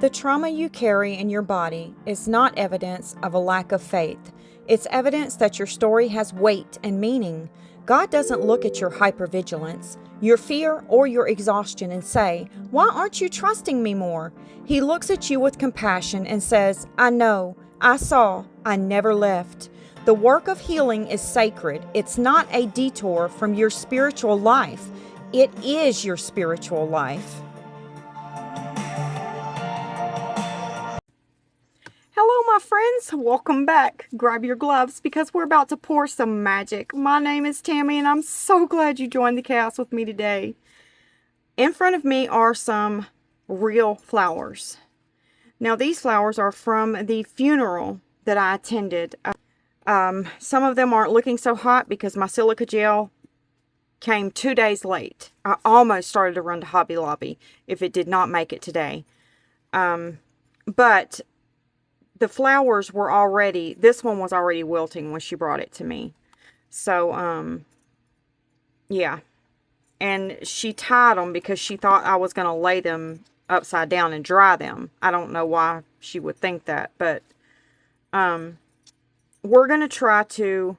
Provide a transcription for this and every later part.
The trauma you carry in your body is not evidence of a lack of faith. It's evidence that your story has weight and meaning. God doesn't look at your hypervigilance, your fear, or your exhaustion and say, "Why aren't you trusting me more?" He looks at you with compassion and says, "I know, I saw, I never left." The work of healing is sacred. It's not a detour from your spiritual life. It is your spiritual life. Hello, my friends. Welcome back. Grab your gloves because we're about to pour some magic. My name is Tammy, and I'm so glad you joined the chaos with me today. In front of me are some real flowers. Now, these flowers are from the funeral that I attended. Some of them aren't looking so hot because my silica gel came 2 days late. I almost started to run to Hobby Lobby if it did not make it today. But the flowers were already, this one was already wilting when she brought it to me. So, yeah. And she tied them because she thought I was going to lay them upside down and dry them. I don't know why she would think that, but, we're going to try to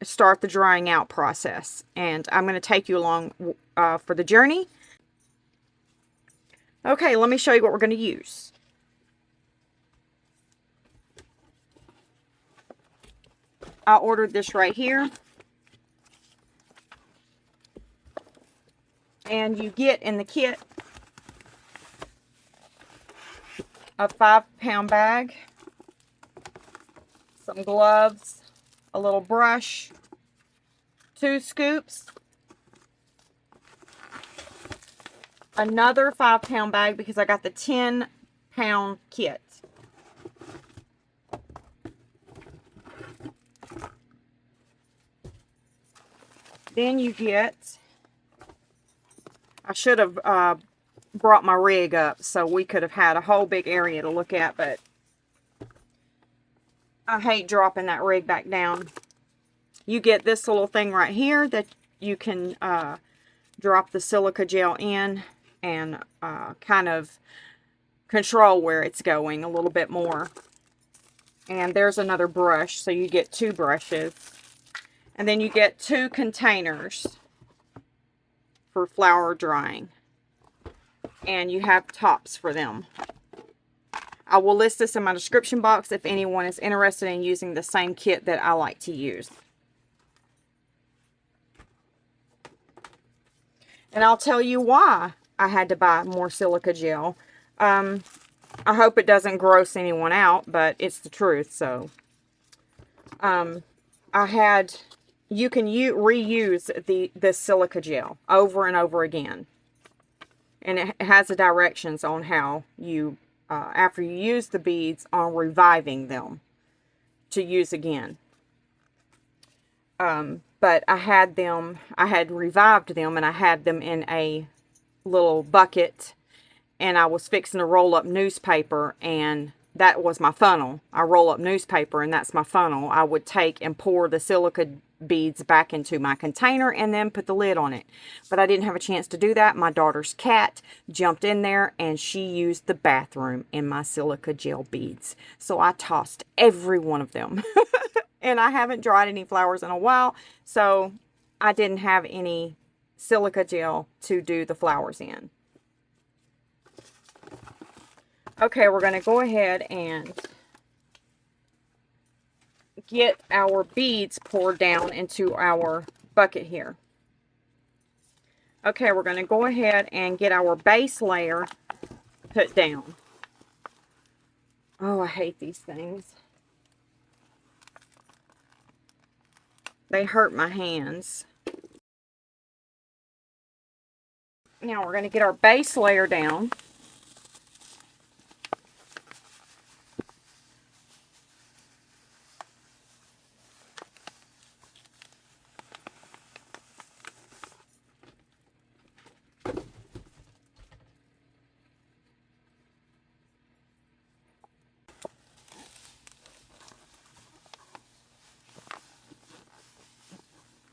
start the drying out process. And I'm going to take you along, for the journey. Okay, let me show you what we're going to use. I ordered this right here. And you get in the kit a 5-pound bag, some gloves, a little brush, 2 scoops, another 5-pound bag because I got the 10-pound kit. Then you get, I should have brought my rig up so we could have had a whole big area to look at, but I hate dropping that rig back down. You get this little thing right here that you can drop the silica gel in and kind of control where it's going a little bit more. And there's another brush, so you get 2 brushes. And then you get 2 containers for flower drying. And you have tops for them. I will list this in my description box if anyone is interested in using the same kit that I like to use. And I'll tell you why I had to buy more silica gel. I hope it doesn't gross anyone out, but it's the truth. So, you can reuse the silica gel over and over again. And it has the directions on how you, after you use the beads, on reviving them to use again. But I had revived them, and I had them in a little bucket, and I was fixing to roll up newspaper, and that was my funnel. I roll up newspaper, and that's my funnel. I would take and pour the silica beads back into my container and then put the lid on it. But I didn't have a chance to do that. My daughter's cat jumped in there, and she used the bathroom in my silica gel beads. So I tossed every one of them. And I haven't dried any flowers in a while, so I didn't have any silica gel to do the flowers in. Okay, we're going to go ahead and get our beads poured down into our bucket here. Okay, we're going to go ahead and get our base layer put down. Oh, I hate these things. They hurt my hands. Now we're going to get our base layer down.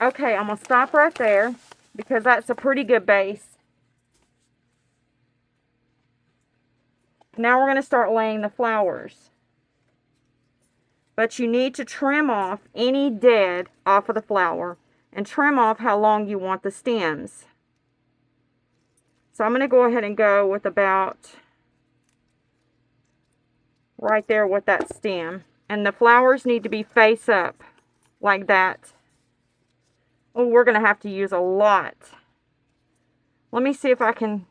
Okay, I'm going to stop right there because that's a pretty good base. Now we're going to start laying the flowers. But you need to trim off any dead off of the flower and trim off how long you want the stems. So I'm going to go ahead and go with about right there with that stem. And the flowers need to be face up like that. Oh, we're going to have to use a lot. Let me see if I can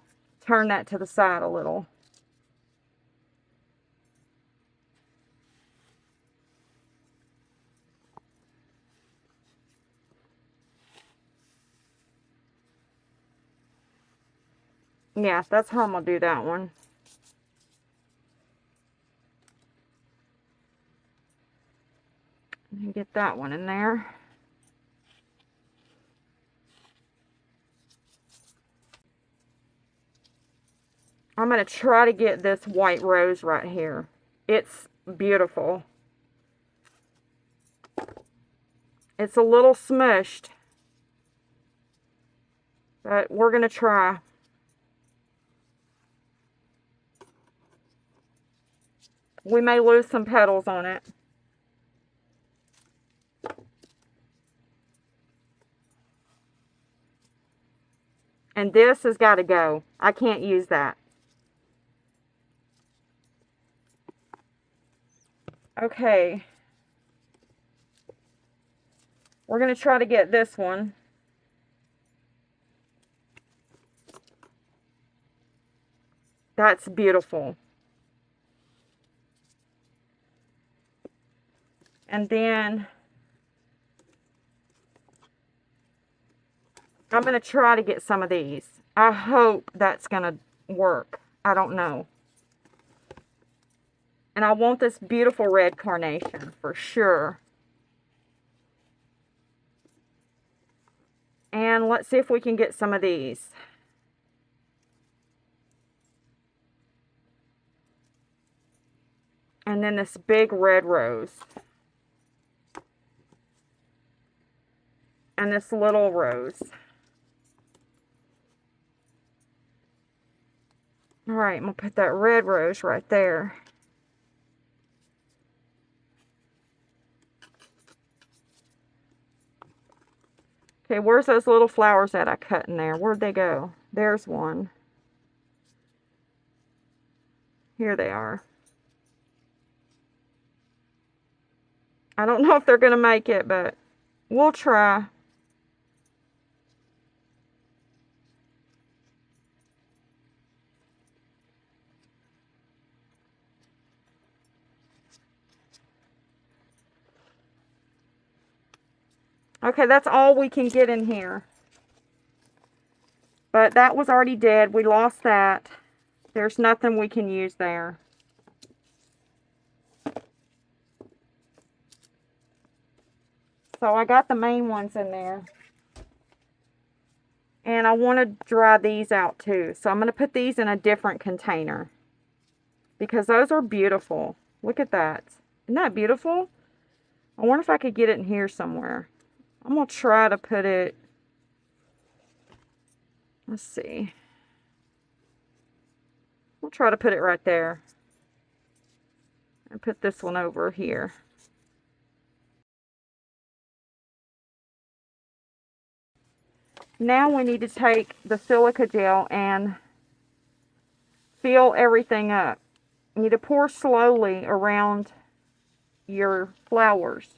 turn that to the side a little. Yeah, that's how I'm going to do that one. And get that one in there. I'm going to try to get this white rose right here. It's beautiful. It's a little smushed, but we're going to try. We may lose some petals on it. And this has got to go. I can't use that. Okay. We're going to try to get this one. That's beautiful. And then I'm going to try to get some of these. I hope that's going to work. I don't know. And I want this beautiful red carnation for sure. And let's see if we can get some of these. And then this big red rose. And this little rose. Alright, I'm going to put that red rose right there. Okay, where's those little flowers that I cut in there? Where'd they go? There's one. Here they are. I don't know if they're going to make it, but we'll try. Okay, that's all we can get in here. But that was already dead. We lost that. There's nothing we can use there. So I got the main ones in there. And I want to dry these out too. So I'm going to put these in a different container. Because those are beautiful. Look at that. Isn't that beautiful? I wonder if I could get it in here somewhere. I'm going to try to put it, let's see. We'll try to put it right there. And put this one over here. Now we need to take the silica gel and fill everything up. You need to pour slowly around your flowers.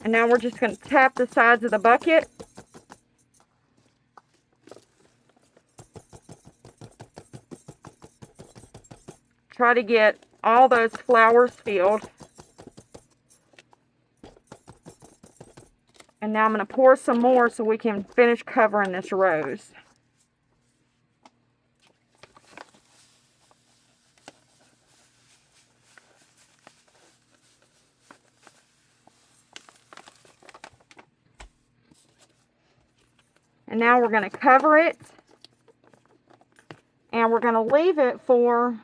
And now we're just going to tap the sides of the bucket. Try to get all those flowers filled. And now I'm going to pour some more so we can finish covering this rose. And now we're going to cover it. And we're going to leave it for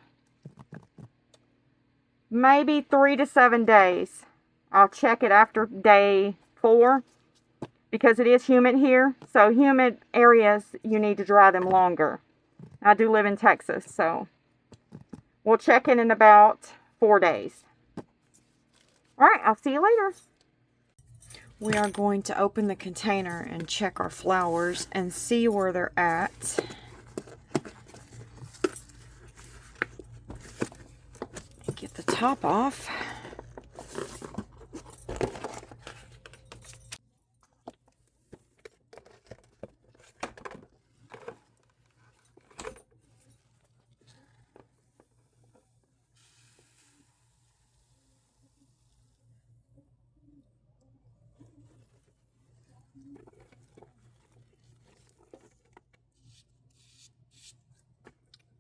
maybe 3 to 7 days. I'll check it after day 4 because it is humid here. So humid areas, you need to dry them longer. I do live in Texas, so we'll check in about 4 days. All right, I'll see you later. We are going to open the container and check our flowers and see where they're at. Get the top off.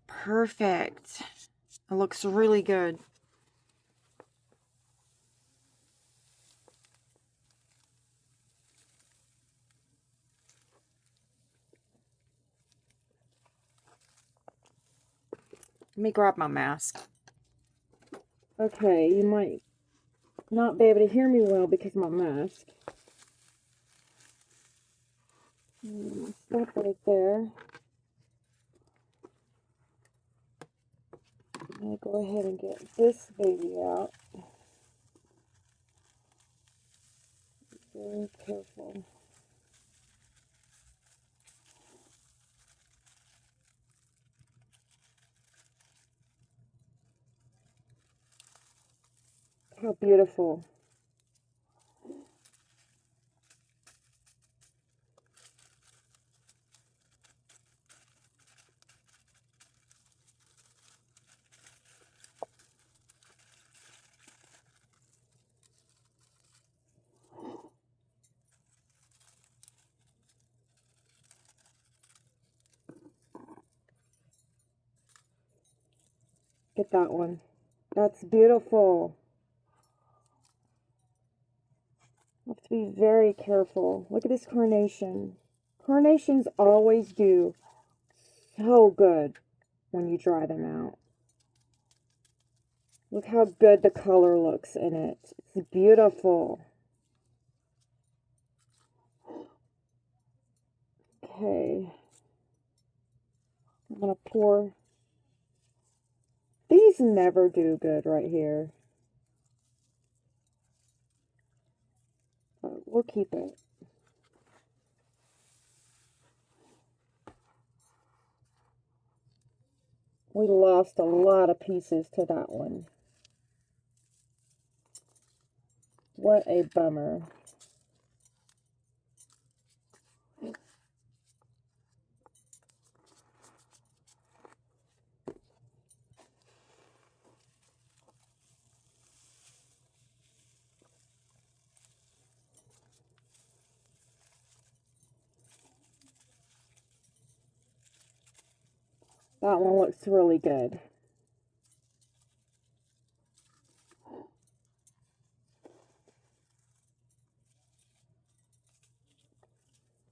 Perfect. It looks really good. Let me grab my mask. Okay, you might not be able to hear me well because of my mask. Stop right there. I'm going to go ahead and get this baby out. Very careful. How beautiful. Get that one. That's beautiful. You have to be very careful. Look at this carnation. Carnations always do so good when you dry them out. Look how good the color looks in it. It's beautiful. Okay. I'm going to pour. These never do good right here. But we'll keep it. We lost a lot of pieces to that one. What a bummer. That one looks really good.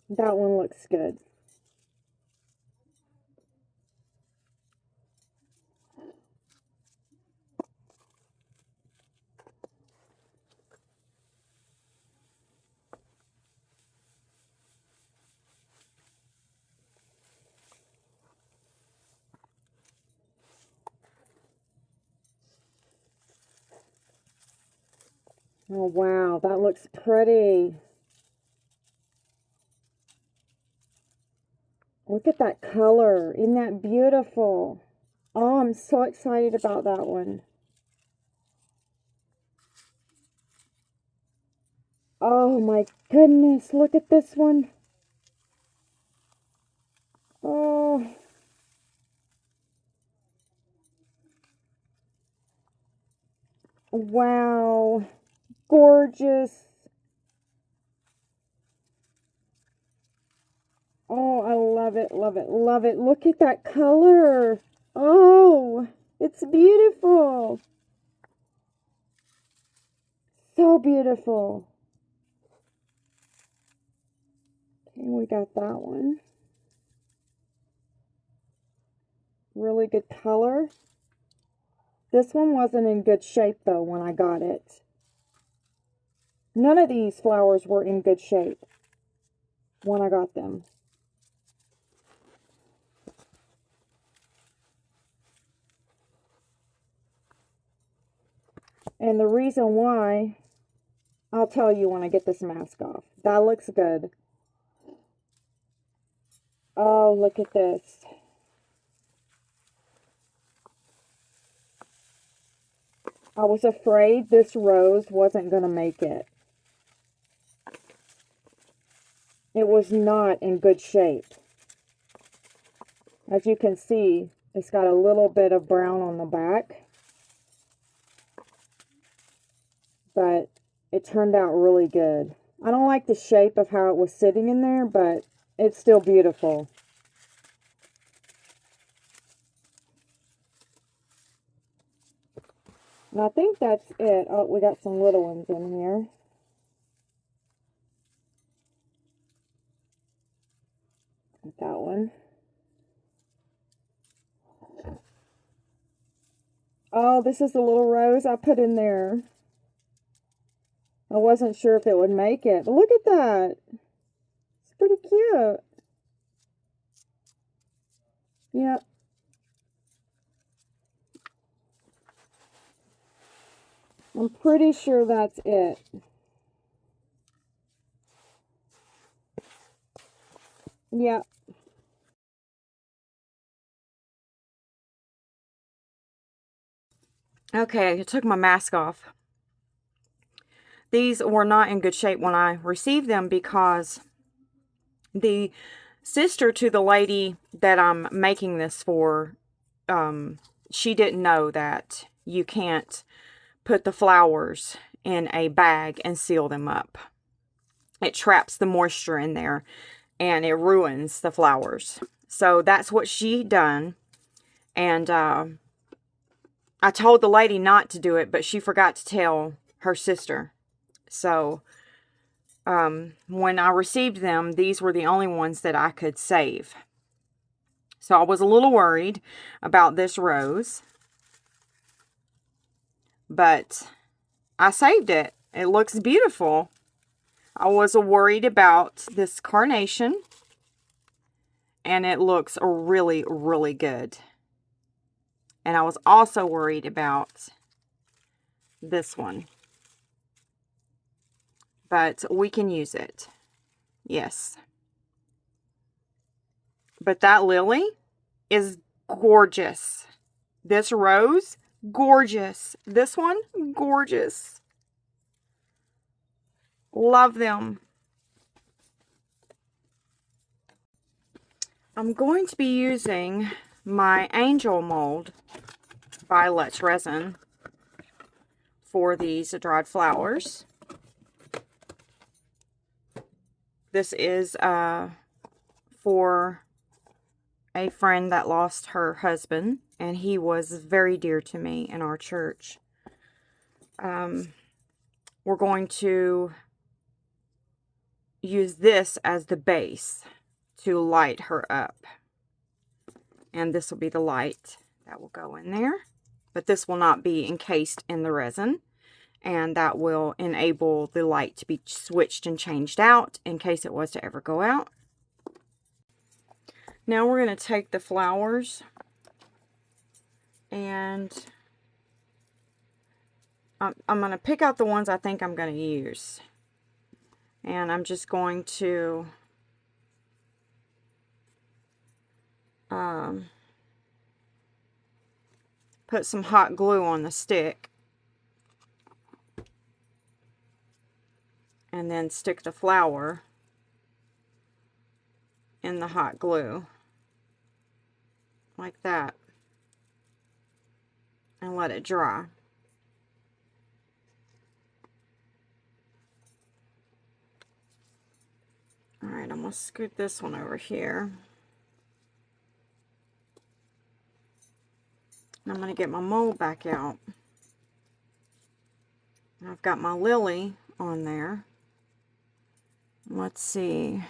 That one looks good. Oh, wow, that looks pretty. Look at that color. Isn't that beautiful? Oh, I'm so excited about that one. Oh my goodness, look at this one. Oh. Wow. Gorgeous. Oh, I love it, love it, love it. Look at that color. Oh, it's beautiful. So beautiful. And we got that one. Really good color. This one wasn't in good shape though when I got it. None of these flowers were in good shape when I got them. And the reason why, I'll tell you when I get this mask off. That looks good. Oh, look at this. I was afraid this rose wasn't going to make it. It was not in good shape. As you can see, it's got a little bit of brown on the back. But it turned out really good. I don't like the shape of how it was sitting in there, but it's still beautiful. And I think that's it. Oh, we got some little ones in here. That one. Oh, this is the little rose I put in there. I wasn't sure if it would make it, but look at that. It's pretty cute. Yep. I'm pretty sure that's it. Yep. Okay, I took my mask off. These were not in good shape when I received them because the sister to the lady that I'm making this for, she didn't know that you can't put the flowers in a bag and seal them up. It traps the moisture in there and it ruins the flowers. So that's what she done. And I told the lady not to do it, but she forgot to tell her sister. So when I received them, these were the only ones that I could save. So I was a little worried about this rose, but I saved it. It looks beautiful. I was worried about this carnation, and it looks really, really good. And I was also worried about this one, but we can use it. Yes. But that lily is gorgeous. This rose, gorgeous. This one, gorgeous. Love them. I'm going to be using my angel mold violet resin for these dried flowers. This is for a friend that lost her husband, and he was very dear to me in our church. We're going to use this as the base to light her up. And this will be the light that will go in there. But this will not be encased in the resin. And that will enable the light to be switched and changed out in case it was to ever go out. Now we're going to take the flowers and I'm going to pick out the ones I think I'm going to use. And I'm just going to put some hot glue on the stick. And then stick the flower in the hot glue. Like that. And let it dry. Alright, I'm going to scoot this one over here. And I'm going to get my mold back out. And I've got my lily on there. Let's see.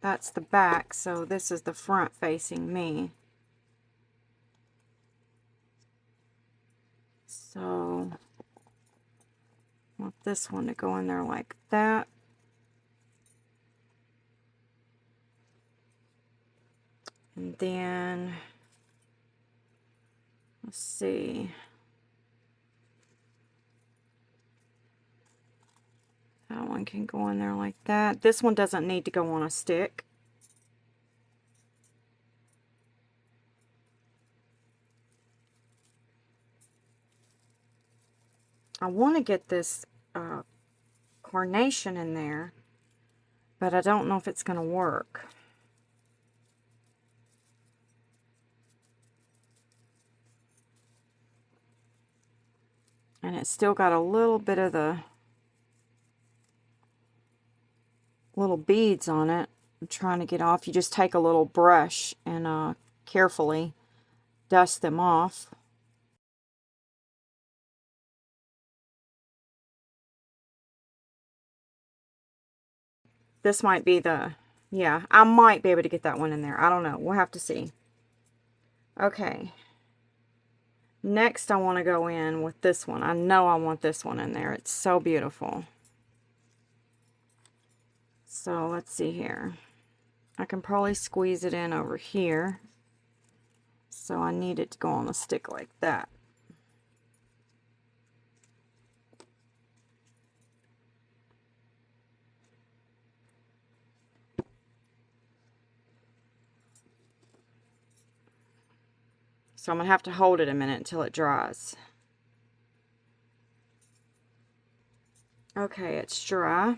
that's the back, so this is the front facing me. So I want this one to go in there like that. And then, let's see. That one can go in there like that. This one doesn't need to go on a stick. I want to get this carnation in there, but I don't know if it's going to work. And it's still got a little bit of the little beads on it. I'm trying to get off. You just take a little brush and carefully dust them off. This might be the, yeah, I might be able to get that one in there. I don't know. We'll have to see. Okay. Next, I want to go in with this one. I know I want this one in there. It's so beautiful. So, let's see here. I can probably squeeze it in over here. So, I need it to go on the stick like that. So I'm going to have to hold it a minute until it dries. Okay, it's dry.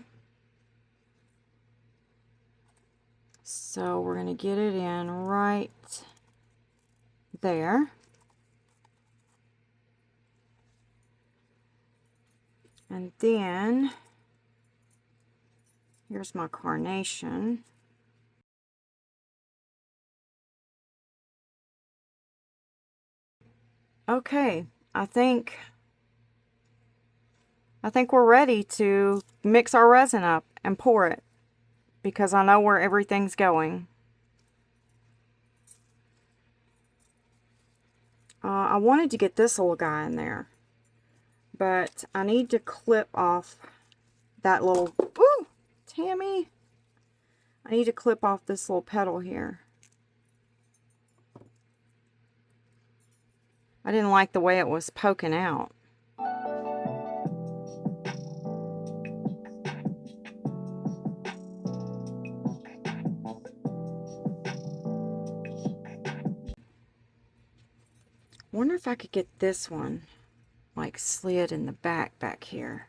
So we're going to get it in right there. And then, here's my carnation. Okay, I think we're ready to mix our resin up and pour it, because I know where everything's going. I wanted to get this little guy in there, but I need to clip off that little, ooh, Tammy! I need to clip off this little petal here. I didn't like the way it was poking out. Wonder if I could get this one like slid in the back here.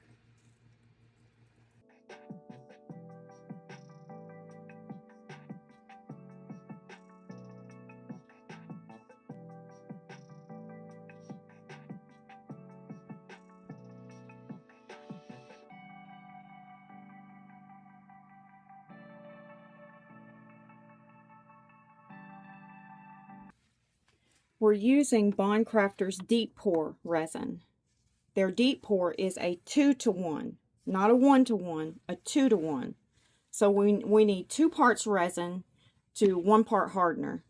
We're using Bondcrafters Deep Pour resin. Their Deep Pour is a 2-to-1, not a 1-to-1, a 2-to-1. So we need 2 parts resin to 1 part hardener.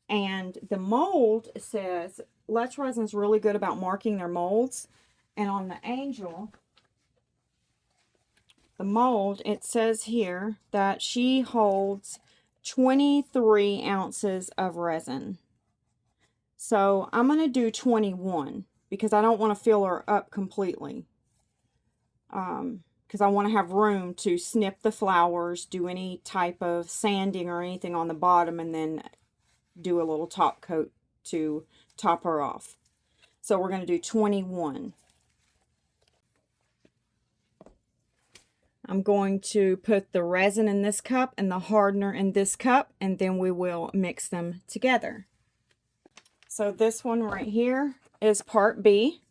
And the mold says, Let's Resin's really good about marking their molds. And on the Angel, the mold, it says here that she holds 23 ounces of resin. So I'm going to do 21 because I don't want to fill her up completely. Because I want to have room to snip the flowers, do any type of sanding or anything on the bottom, and then do a little top coat to top her off. So we're going to do 21. I'm going to put the resin in this cup and the hardener in this cup, and then we will mix them together. So this one right here is part B.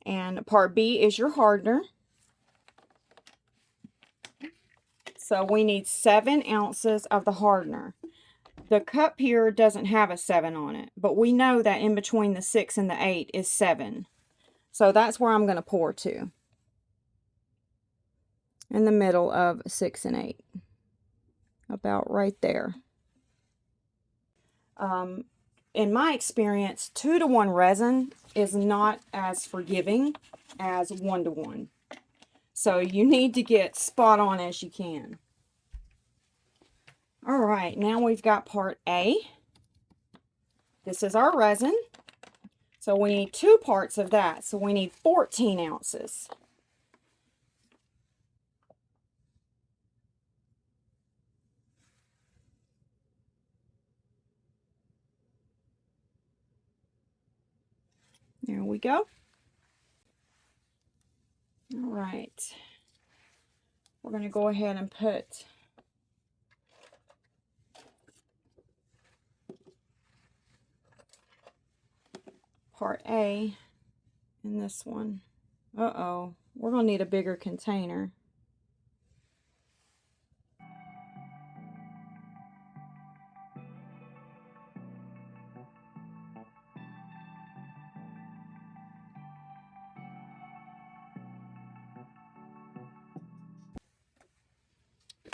And part B is your hardener. So we need 7 ounces of the hardener. The cup here doesn't have a 7 on it, but we know that in between the 6 and the 8 is 7. So that's where I'm going to pour to. In the middle of 6 and 8. about right there. In my experience, 2-to-1 resin is not as forgiving as 1-to-1. So you need to get spot on as you can. All right, now we've got part A. This is our resin. So we need 2 parts of that. So we need 14 ounces. There we go. All right. We're going to go ahead and put part A in this one. Uh-oh. We're going to need a bigger container.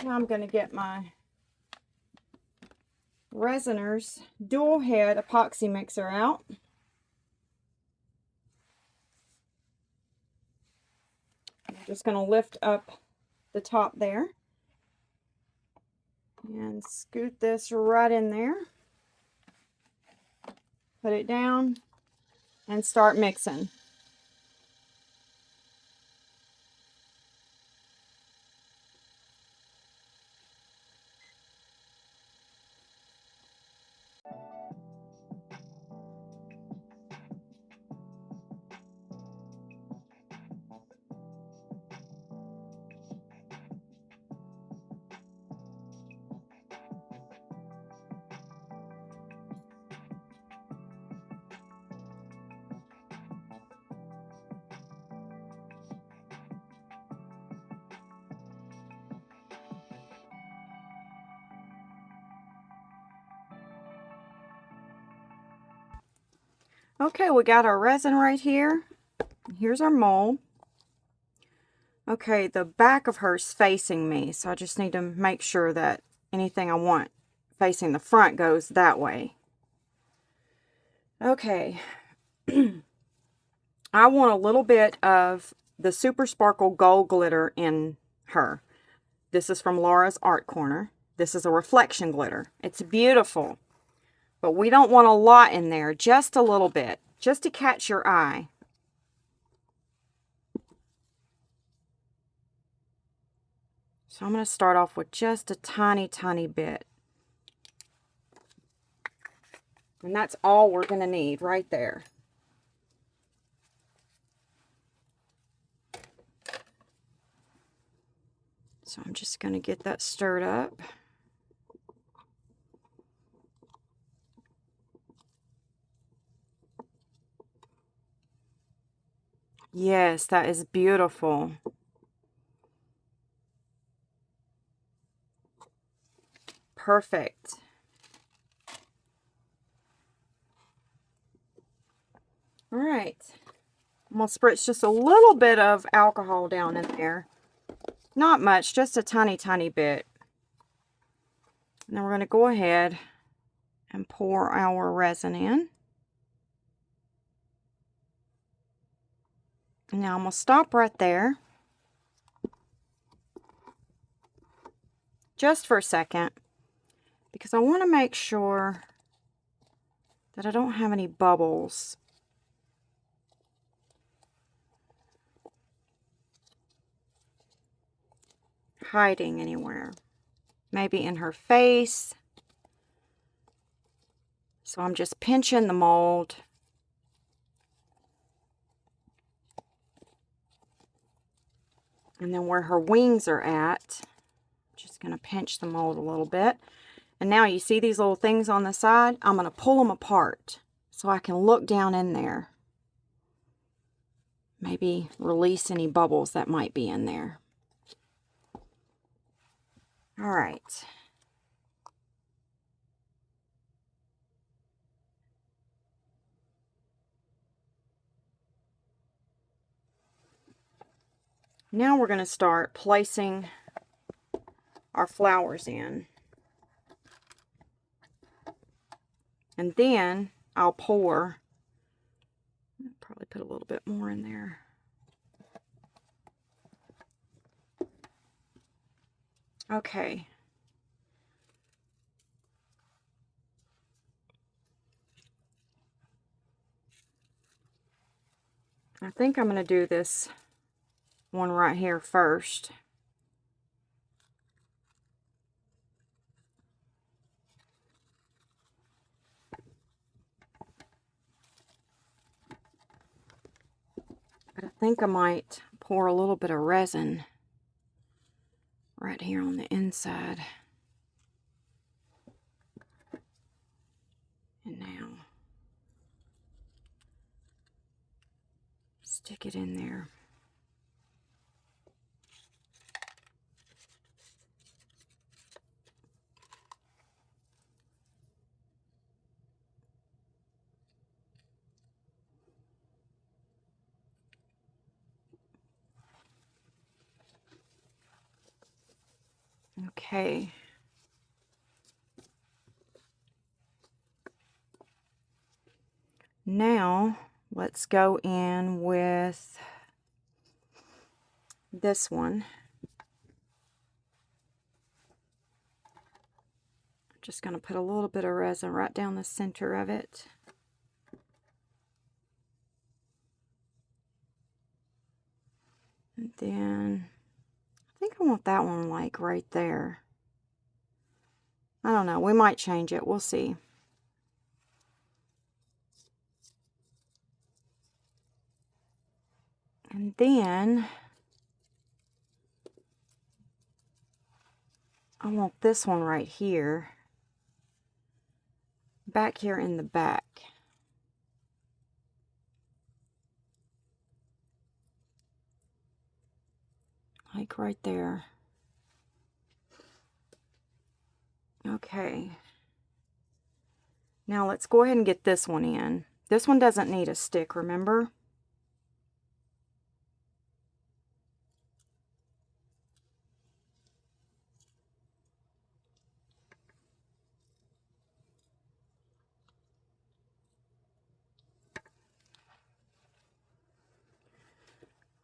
Now I'm going to get my Resiner's dual head epoxy mixer out. I'm just going to lift up the top there and scoot this right in there. Put it down and start mixing. Okay, we got our resin right here. Here's our mold. Okay, the back of her's facing me, so I just need to make sure that anything I want facing the front goes that way. Okay, I want a little bit of the Super Sparkle Gold Glitter in her. This is from Laura's Art Corner. This is a reflection glitter. It's beautiful, but we don't want a lot in there, just a little bit, just to catch your eye. So I'm going to start off with just a tiny, tiny bit. And that's all we're going to need right there. So I'm just going to get that stirred up. Yes, that is beautiful. Perfect. All right. I'm going to spritz just a little bit of alcohol down in there. Not much, just a tiny, tiny bit. And then we're going to go ahead and pour our resin in. Now I'm going to stop right there. Just for a second. Because I want to make sure that I don't have any bubbles. Hiding anywhere. Maybe in her face. So I'm just pinching the mold. And then where her wings are at, just going to pinch the mold a little bit. And now you see these little things on the side? I'm going to pull them apart so I can look down in there. Maybe release any bubbles that might be in there. All right. Now we're going to start placing our flowers in. And then I'll pour, I'll probably put a little bit more in there. Okay. I think I'm going to do this one right here first. But I think I might pour a little bit of resin right here on the inside. And now stick it in there. Okay. Now let's go in with this one. I'm just going to put a little bit of resin right down the center of it. And then I think I want that one like right there. I don't know, we might change it, we'll see. And then I want this one right here, back here in the back. Like right there. Okay. Now let's go ahead and get this one in. This one doesn't need a stick, remember?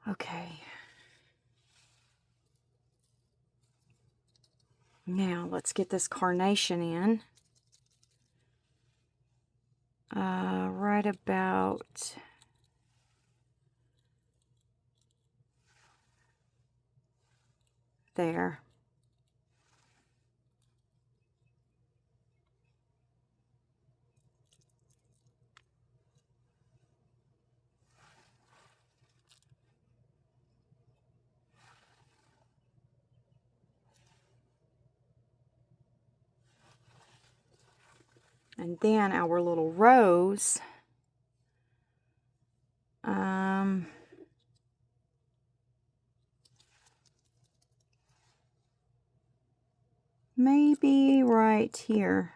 Okay. Now let's get this carnation in. Right about there. And then our little rose, maybe right here.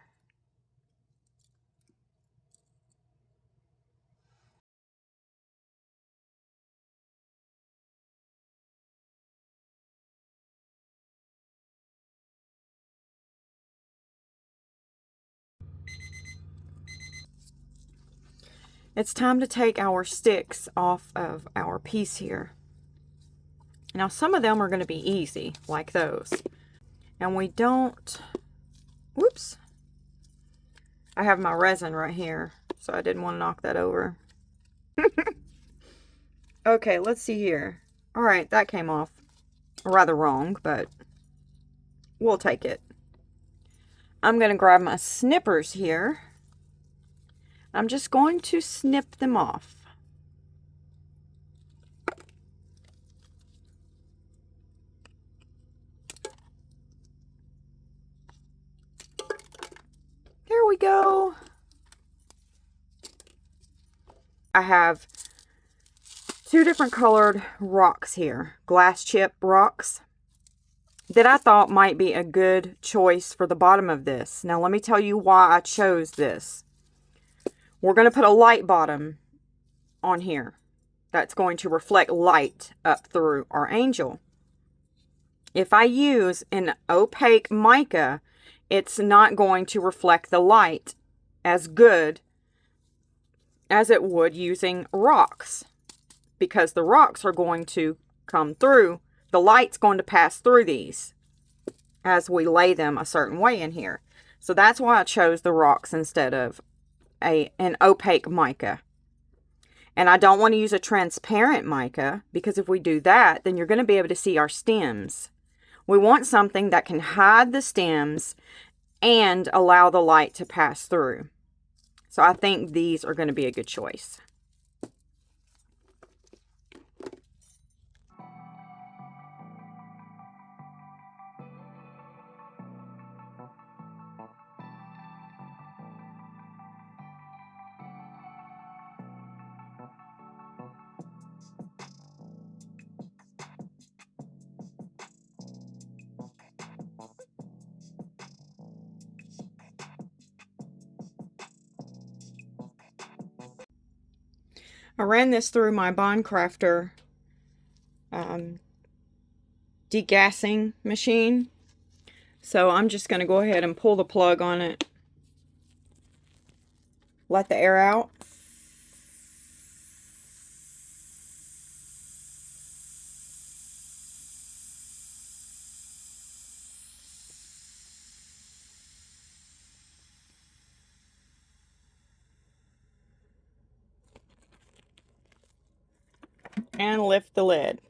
It's time to take our sticks off of our piece here. Now some of them are going to be easy, like those. And we don't, whoops, I have my resin right here, so I didn't want to knock that over. Okay, let's see here. All right, that came off rather wrong, but we'll take it. I'm going to grab my snippers here. I'm just going to snip them off. There we go. I have two different colored rocks here, glass chip rocks, that I thought might be a good choice for the bottom of this. Now let me tell you why I chose this. We're going to put a light bottom on here that's going to reflect light up through our angel. If I use an opaque mica, it's not going to reflect the light as good as it would using rocks, because the rocks are going to come through. The light's going to pass through these as we lay them a certain way in here. So that's why I chose the rocks instead of an opaque mica. And I don't want to use a transparent mica, because if we do that, then you're going to be able to see our stems. We want something that can hide the stems and allow the light to pass through. So I think these are going to be a good choice. I ran this through my Bond Crafter degassing machine. So I'm just going to go ahead and pull the plug on it. Let the air out. And lift the lid.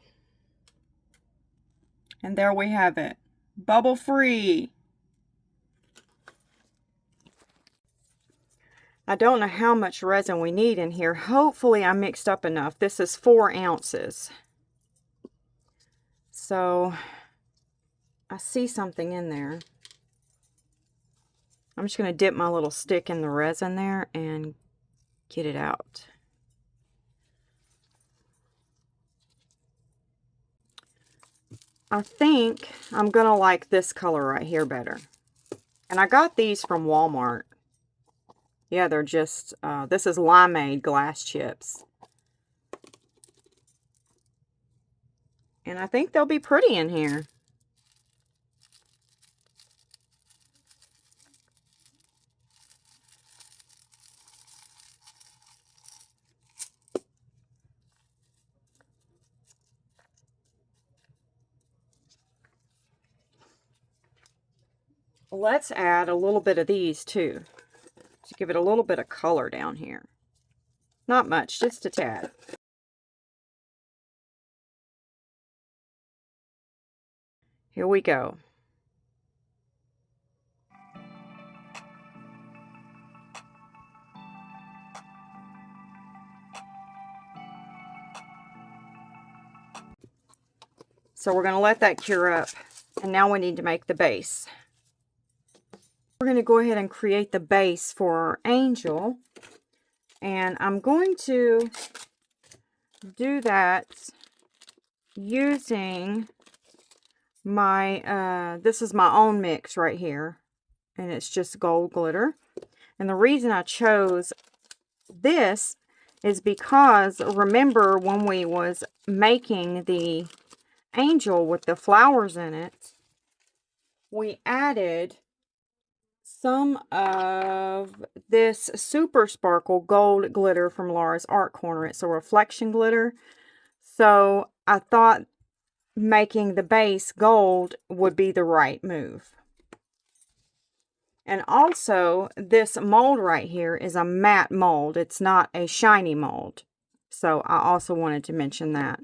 And there we have it. Bubble free. I don't know how much resin we need in here. Hopefully I mixed up enough. This is 4 ounces. So I see something in there. I'm just going to dip my little stick in the resin there and get it out. I think I'm going to like this color right here better. And I got these from Walmart. Yeah, they're just, this is limeade glass chips. And I think they'll be pretty in here. Let's add a little bit of these too, to give it a little bit of color down here. Not much, just a tad. Here we go. So we're going to let that cure up, and now we need to make the base. We're going to go ahead and create the base for our angel, and I'm going to do that using my, this is my own mix right here, and it's just gold glitter. And the reason I chose this is because, remember when we was making the angel with the flowers in it, we added some of this Super Sparkle gold glitter from Laura's Art Corner. It's a reflection glitter. So I thought making the base gold would be the right move. And also, this mold right here is a matte mold. It's not a shiny mold. So I also wanted to mention that.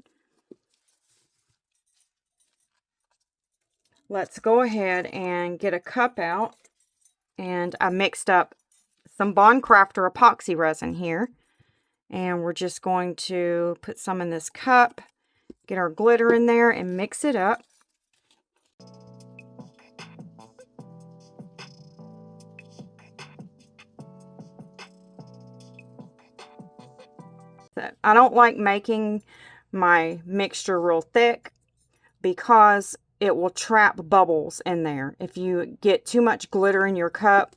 Let's go ahead and get a cup out. And I mixed up some Bond Crafter epoxy resin here. And we're just going to put some in this cup, get our glitter in there, and mix it up. I don't like making my mixture real thick because it will trap bubbles in there. If you get too much glitter in your cup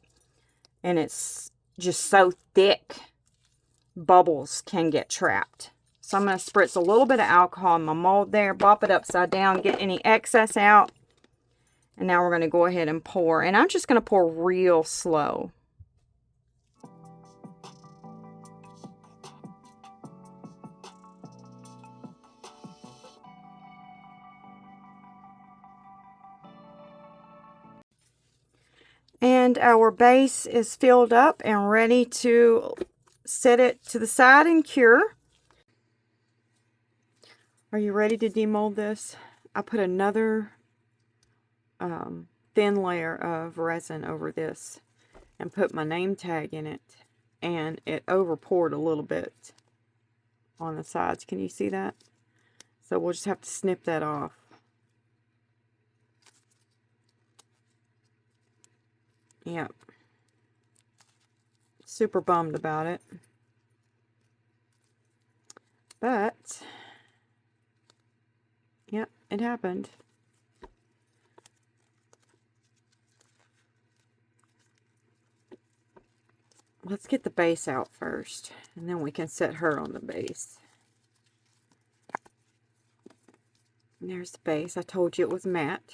and it's just so thick, bubbles can get trapped. So I'm going to spritz a little bit of alcohol in my mold there, bop it upside down, get any excess out. And now we're going to go ahead and pour. And I'm just going to pour real slow. And our base is filled up and ready to set it to the side and cure. Are you ready to demold this? I put another thin layer of resin over this and put my name tag in it, and it over poured a little bit on the sides. Can you see that? So we'll just have to snip that off. Yep. Super bummed about it. But, yep, it happened. Let's get the base out first, and then we can set her on the base. And there's the base. I told you it was matte.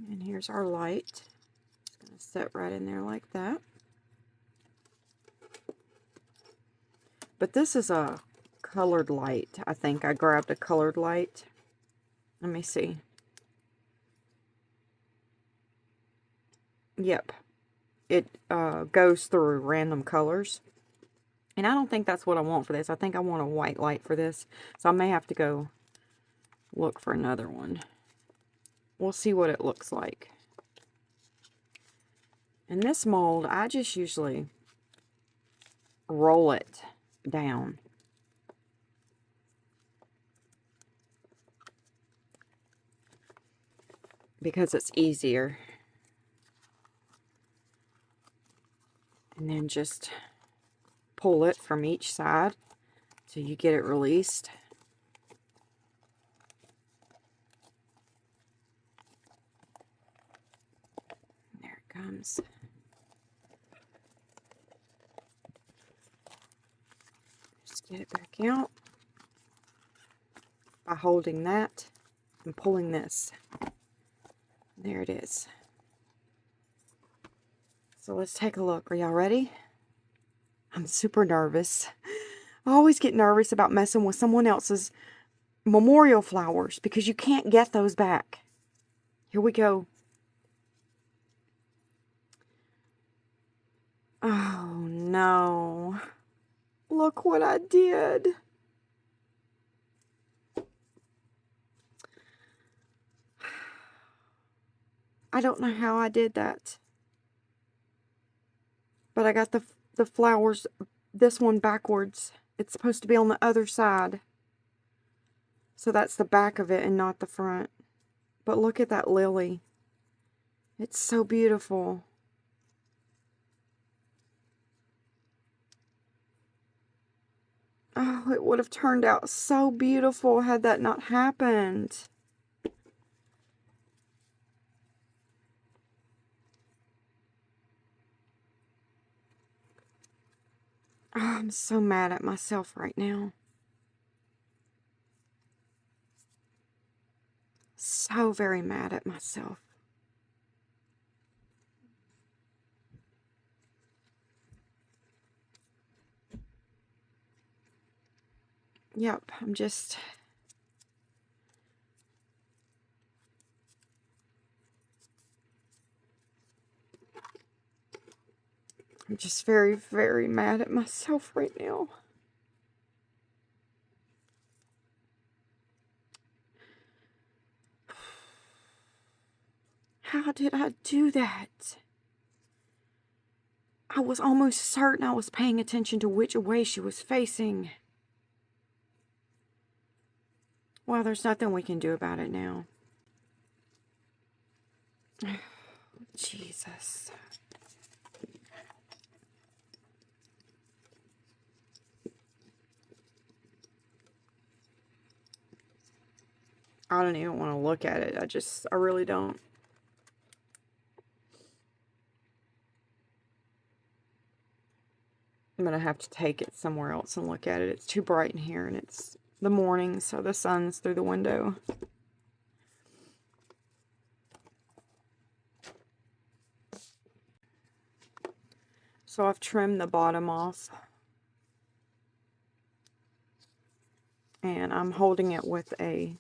And here's our light. It's going to set right in there like that. But this is a colored light. I think I grabbed a colored light. Let me see. Yep. It goes through random colors. And I don't think that's what I want for this. I think I want a white light for this. So I may have to go look for another one. We'll see what it looks like. In this mold, I just usually roll it down. Because it's easier. And then just pull it from each side so you get it released. There it comes. Just get it back out by holding that and pulling this. There it is. So let's take a look. Are y'all ready? I'm super nervous. I always get nervous about messing with someone else's memorial flowers because you can't get those back. Here we go. Oh no. Look what I did. I don't know how I did that. But I got the flowers, this one backwards. It's supposed to be on the other side. So that's the back of it and not the front. But look at that lily. It's so beautiful. Oh, it would have turned out so beautiful had that not happened. Oh, I'm so mad at myself right now. So very mad at myself. Yep, I'm just very, very mad at myself right now. How did I do that? I was almost certain I was paying attention to which way she was facing. Well, there's nothing we can do about it now. Jesus. I don't even want to look at it. I really don't. I'm going to have to take it somewhere else and look at it. It's too bright in here, and it's the morning, so the sun's through the window. So I've trimmed the bottom off. And I'm holding it with a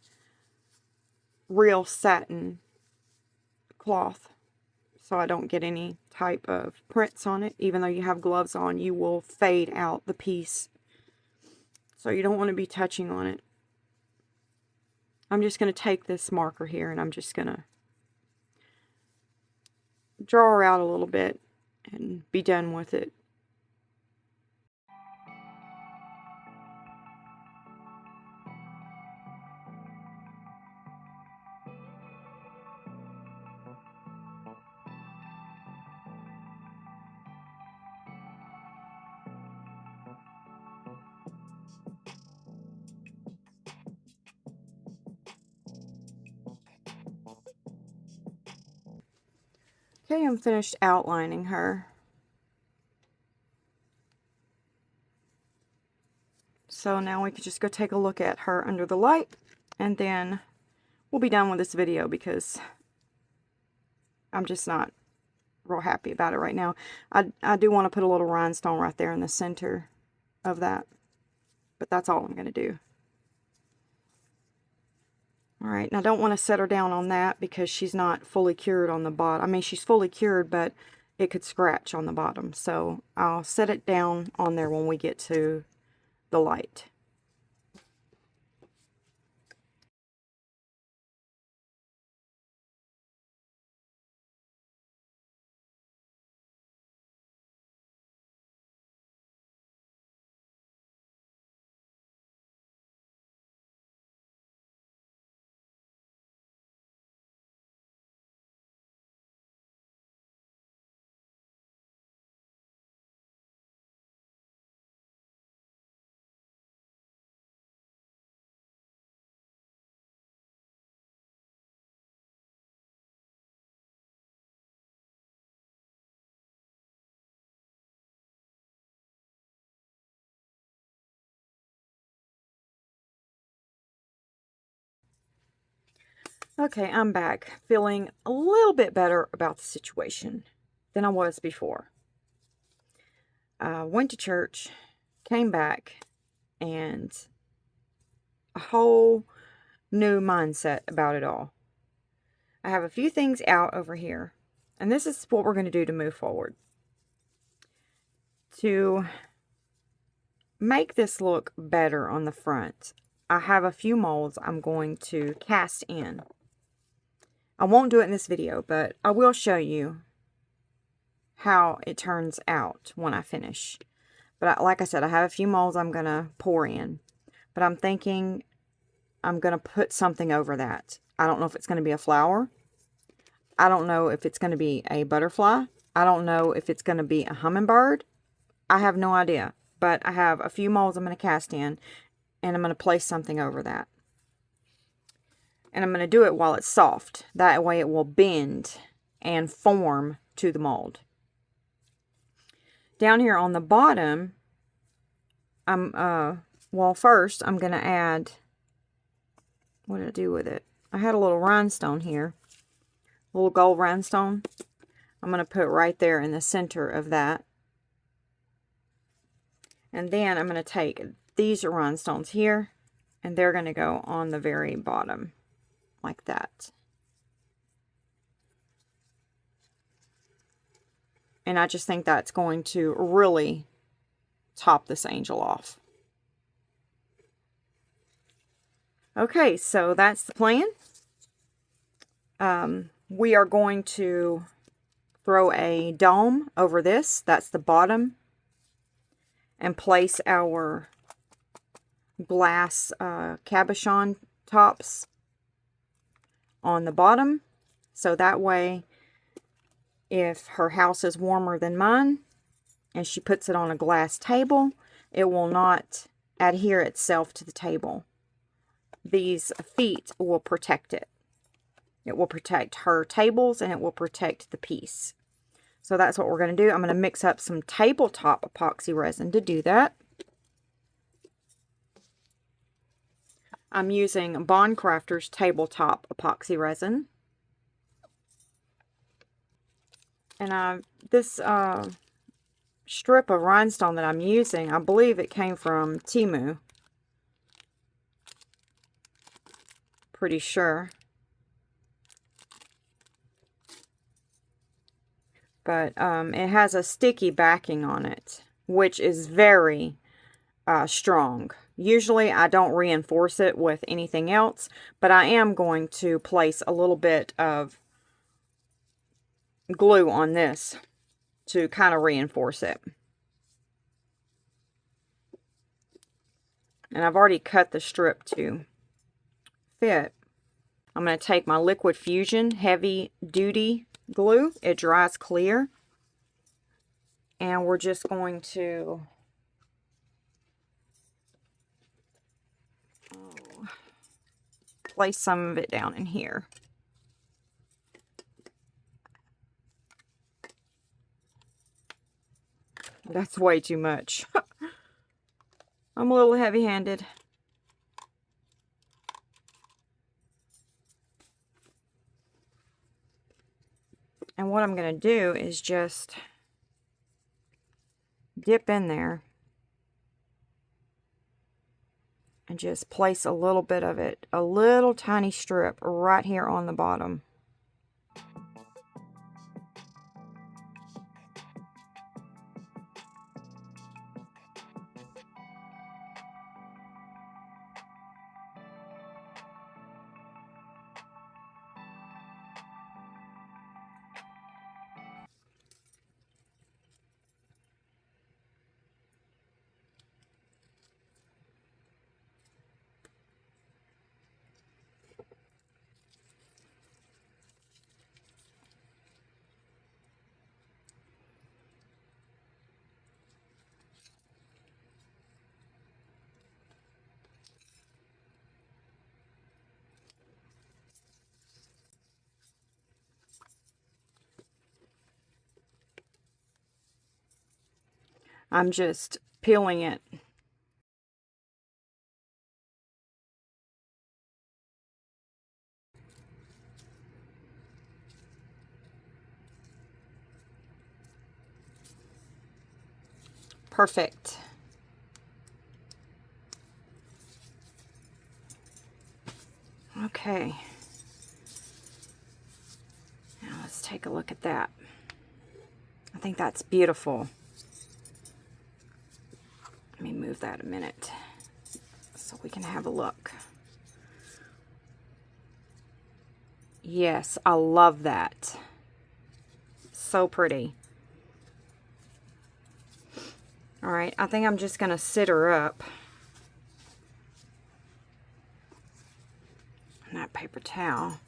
real satin cloth, so I don't get any type of prints on it. Even though you have gloves on, you will fade out the piece. So you don't want to be touching on it. I'm just going to take this marker here and I'm just going to draw her out a little bit and be done with it. Okay, I'm finished outlining her. So now we can just go take a look at her under the light, and then we'll be done with this video because I'm just not real happy about it right now. I do want to put a little rhinestone right there in the center of that, but that's all I'm going to do. Alright, and I don't want to set her down on that because she's not fully cured on the bottom. I mean, she's fully cured, but it could scratch on the bottom. So I'll set it down on there when we get to the light. Okay, I'm back, feeling a little bit better about the situation than I was before. Went to church, came back, and a whole new mindset about it all. I have a few things out over here, and this is what we're going to do to move forward. To make this look better on the front, I have a few molds I'm going to cast in. I won't do it in this video, but I will show you how it turns out when I finish. But like I said, I have a few molds I'm going to pour in. But I'm thinking I'm going to put something over that. I don't know if it's going to be a flower. I don't know if it's going to be a butterfly. I don't know if it's going to be a hummingbird. I have no idea. But I have a few molds I'm going to cast in, and I'm going to place something over that. And I'm going to do it while it's soft. That way it will bend and form to the mold. Down here on the bottom, well, first I'm going to add, what did I do with it? I had a little rhinestone here, a little gold rhinestone. I'm going to put right there in the center of that. And then I'm going to take these rhinestones here, and they're going to go on the very bottom, like that. And I just think that's going to really top this angel off. Okay, so that's the plan. We are going to throw a dome over this. That's the bottom. And place our glass cabochon tops on the bottom. So that way, if her house is warmer than mine and she puts it on a glass table, it will not adhere itself to the table. These feet will protect it. It will protect her tables and it will protect the piece. So that's what we're going to do. I'm going to mix up some tabletop epoxy resin to do that. I'm using Bond Crafter's tabletop epoxy resin. And this strip of rhinestone that I'm using, I believe it came from Temu. Pretty sure. But it has a sticky backing on it, which is very strong. Usually I don't reinforce it with anything else, but I am going to place a little bit of glue on this to kind of reinforce it. And I've already cut the strip to fit. I'm going to take my Liquid Fusion heavy duty glue. It dries clear. And we're just going to place some of it down in here. That's way too much. I'm a little heavy-handed. And what I'm going to do is just dip in there and just place a little bit of it, a little tiny strip right here on the bottom. I'm just peeling it. Perfect. Okay. Now let's take a look at that. I think that's beautiful. Let me move that a minute so we can have a look. Yes, I love that. So pretty. All right, I think I'm just going to sit her up on that paper towel.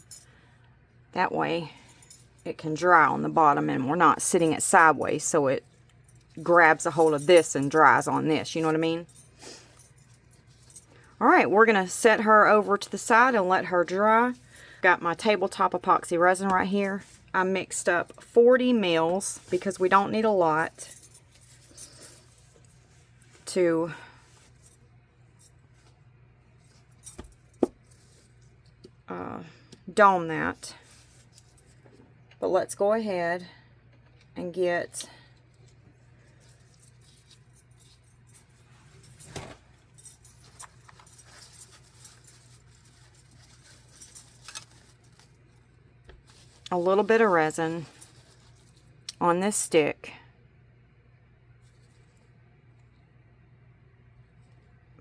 That way it can dry on the bottom and we're not sitting it sideways so it grabs a hold of this and dries on this. You know what I mean? All right, we're going to set her over to the side and let her dry. Got my tabletop epoxy resin right here. I mixed up 40 mils because we don't need a lot to dome that. But let's go ahead and get a little bit of resin on this stick.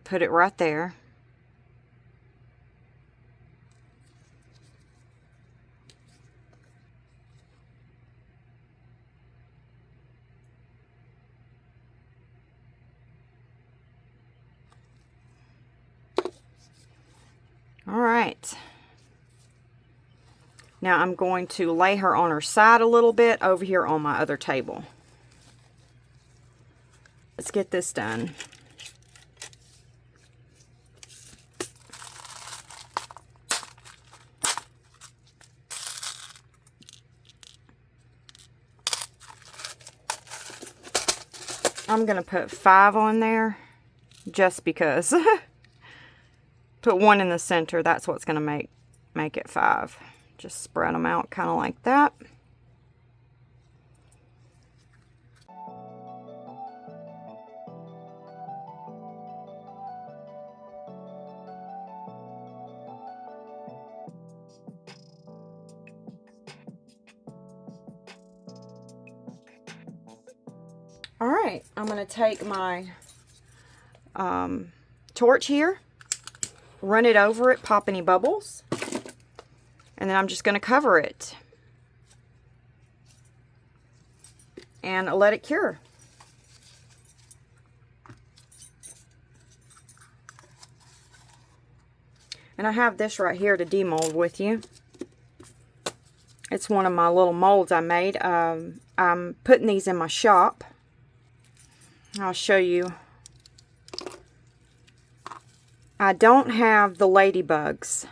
Put it right there. All right. Now I'm going to lay her on her side a little bit over here on my other table. Let's get this done. I'm going to put 5 on there just because. Put 1 in the center. That's what's going to make it 5. Just spread them out kind of like that. All right, I'm going to take my torch here, run it over it, pop any bubbles, and then I'm just going to cover it and let it cure. And I have this right here to demold with you. It's one of my little molds I made. I'm putting these in my shop. I'll show you. I don't have the ladybugs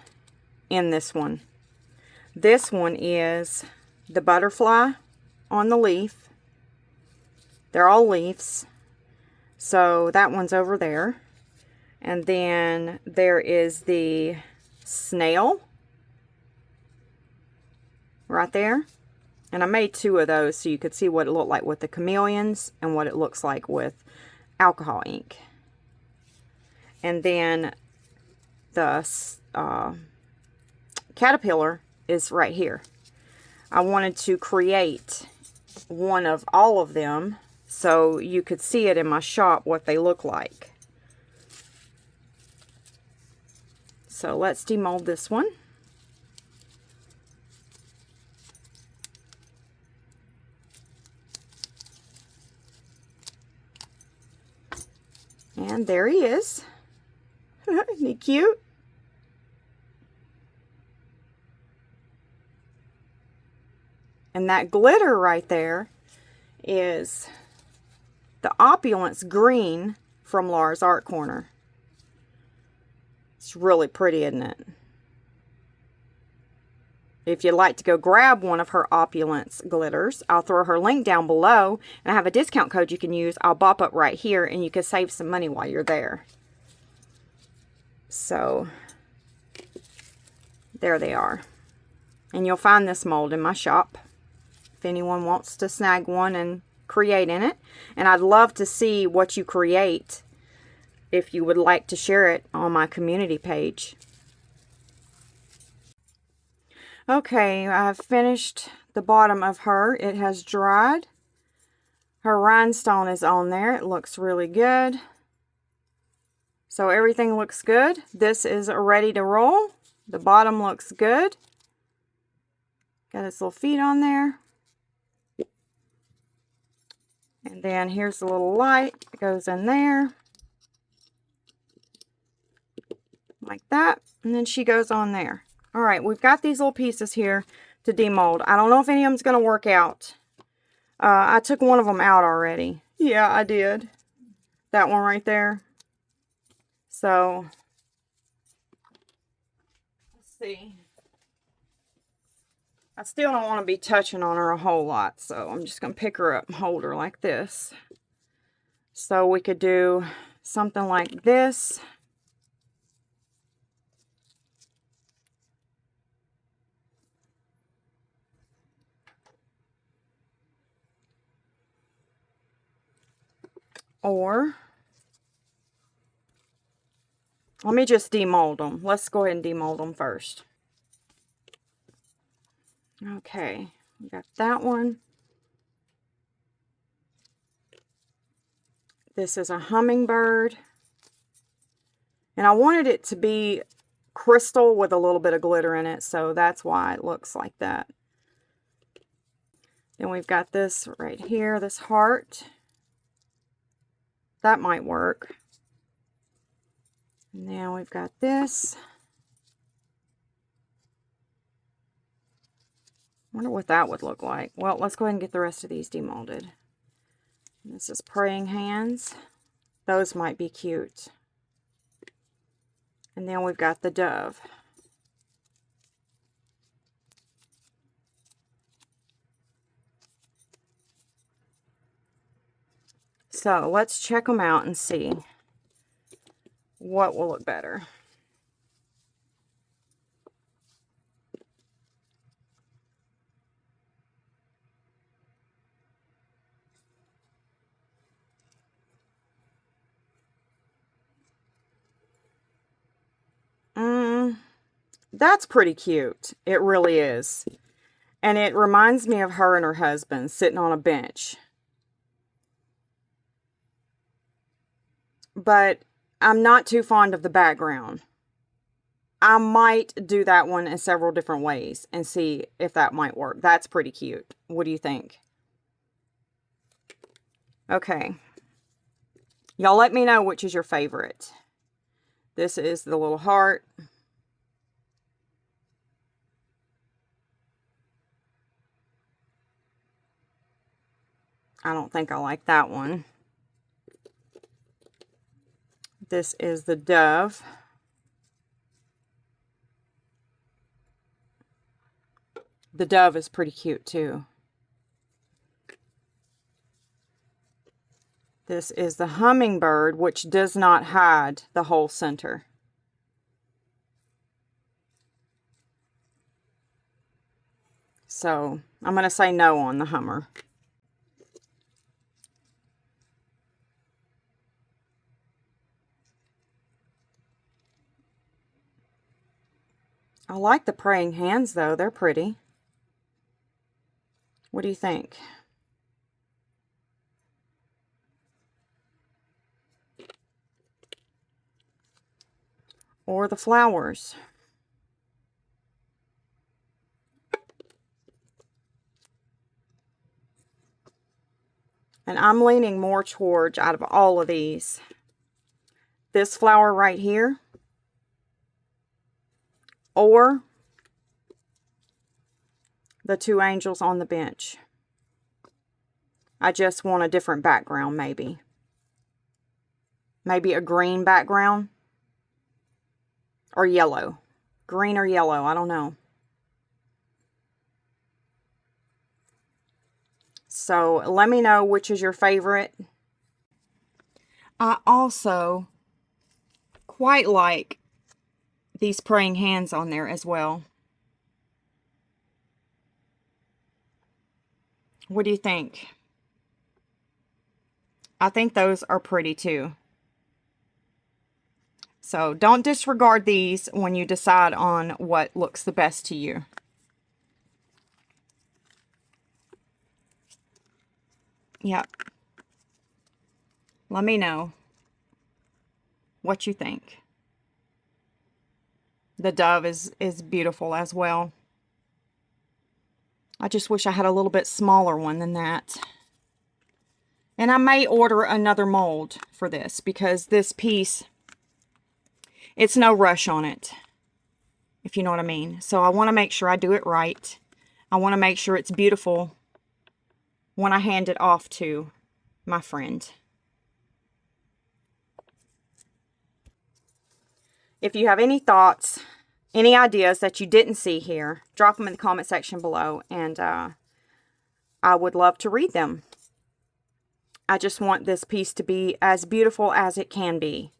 in this one. This one is the butterfly on the leaf. They're all leaves. So that one's over there. And then there is the snail right there. And I made 2 of those so you could see what it looked like with the chameleons and what it looks like with alcohol ink. And then the caterpillar is right here. I wanted to create one of all of them so you could see it in my shop what they look like. So let's demold this one. And there he is. Isn't he cute? And that glitter right there is the opulence green from Laura's Art Corner. It's really pretty, isn't it? If you'd like to go grab one of her opulence glitters, I'll throw her link down below, and I have a discount code you can use. I'll bop up right here, and you can save some money while you're there. So, there they are. And you'll find this mold in my shop if anyone wants to snag one and create in it. And I'd love to see what you create if you would like to share it on my community page. Okay, I've finished the bottom of her. It has dried. Her rhinestone is on there. It looks really good. So everything looks good. This is ready to roll. The bottom looks good. Got its little feet on there. And then here's the little light that goes in there. Like that. And then she goes on there. Alright, we've got these little pieces here to demold. I don't know if any of them's going to work out. I took one of them out already. Yeah, I did. That one right there. So, let's see. I still don't want to be touching on her a whole lot, so I'm just going to pick her up and hold her like this. So we could do something like this. Or, let me just demold them. Let's go ahead and demold them first. Okay, we got that one. This is a hummingbird. And I wanted it to be crystal with a little bit of glitter in it, so that's why it looks like that. Then we've got this right here, this heart. That might work. And now we've got this. I wonder what that would look like. Well, let's go ahead and get the rest of these demolded. This is praying hands. Those might be cute. And then we've got the dove. So let's check them out and see what will look better. That's pretty cute. It really is. And it reminds me of her and her husband sitting on a bench. but I'm not too fond of the background. I might do that one in several different ways and see if that might work. That's pretty cute. What do you think? Okay. Y'all let me know which is your favorite. This is the little heart. I don't think I like that one. This is the dove. The dove is pretty cute too. This is the hummingbird, which does not hide the whole center. So I'm going to say no on the hummer. I like the praying hands though. They're pretty. What do you think? Or the flowers. And I'm leaning more towards, out of all of these, this flower right here, or the two angels on the bench. I just want a different background, maybe. Maybe a green background. Or yellow. Green or yellow, I don't know. So let me know which is your favorite. I also quite like these praying hands on there as well. What do you think? I think those are pretty too. So don't disregard these when you decide on what looks the best to you. Yep. Let me know what you think. The dove is beautiful as well. I just wish I had a little bit smaller one than that. And I may order another mold for this because this piece, it's no rush on it, if you know what I mean. So I want to make sure I do it right. I want to make sure it's beautiful when I hand it off to my friend. If you have any thoughts, any ideas that you didn't see here, drop them in the comment section below, and I would love to read them. I just want this piece to be as beautiful as it can be.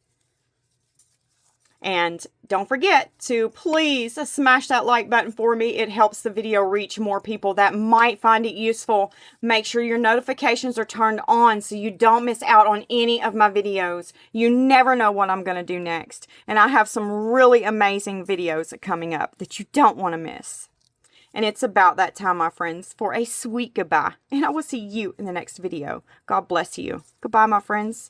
And don't forget to please smash that like button for me. It helps the video reach more people that might find it useful. Make sure your notifications are turned on so you don't miss out on any of my videos. You never know what I'm going to do next. And I have some really amazing videos coming up that you don't want to miss. And it's about that time, my friends, for a sweet goodbye. And I will see you in the next video. God bless you. Goodbye, my friends.